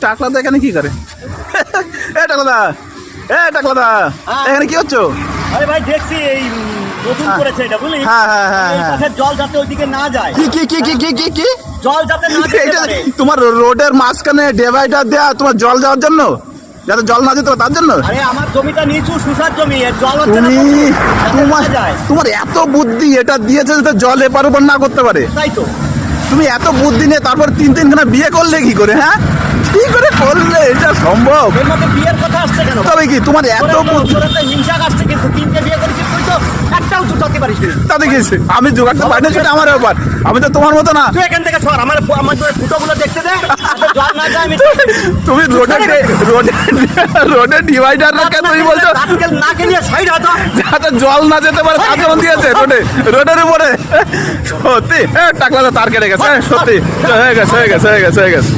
টাকলাদা এখানে কি করে? টাকলাদা, টাকলাদা, এখানে কি হচ্ছে? আরে ভাই দেখছি এই নতুন করেছে এটা বুঝলি? হ্যাঁ হ্যাঁ হ্যাঁ হ্যাঁ। জল যাতে ওইদিকে না যায়, কি কি কি কি কি কি কি? জল যাতে না যেতে এটা পারে। তোমার রোডের মাঝখানে ডিভাইডার দেয়া তোমার জল যাওয়ার জন্য, যাতে জল না যেতে পারে তার জন্য। আরে আমার জমিটা নিচু সুসার জমি, এর জল হচ্ছে না তুমি যাতে তোমার না যায়। তোমার এত বুদ্ধি, এটা দিয়েছে যাতে জল এপার ওপর না করতে পারে। তাই তো তুমি এত বুদ্ধি নিয়ে তারপর তিনখানা বিয়ে করলে কি করে? হ্যাঁ, কি করে করলে এটা সম্ভব? এর মধ্যে বিয়ের কথা আসছে কেন? তবে কি তোমার এত বুদ্ধি? হিংসা আসছে, কিন্তু তিনটে বিয়ে করেছিস তুই তো একটাও চুটাতে পারিস নি। তাতে গেছে আমি জোগাড় তো পারি না, সেটা আমার ব্যাপার। আমি তো তোমার মতো না। তুই এখান থেকে সর, আমার আমার ফুটোগুলো দেখতে দে, যাতে জল না যায়। আমি তুমি রোডে ডিভাইডার রাখে তুমি বলছো না গেলে সাইড হতো যাতে জল না যেতে পারে, তার জন্য দিয়েছে রোডের উপরে। সত্যি টাকলা তার কেটে গেছে, সত্যি হয়ে গেছে হয়ে গেছে হয়ে গেছে হয়ে গেছে।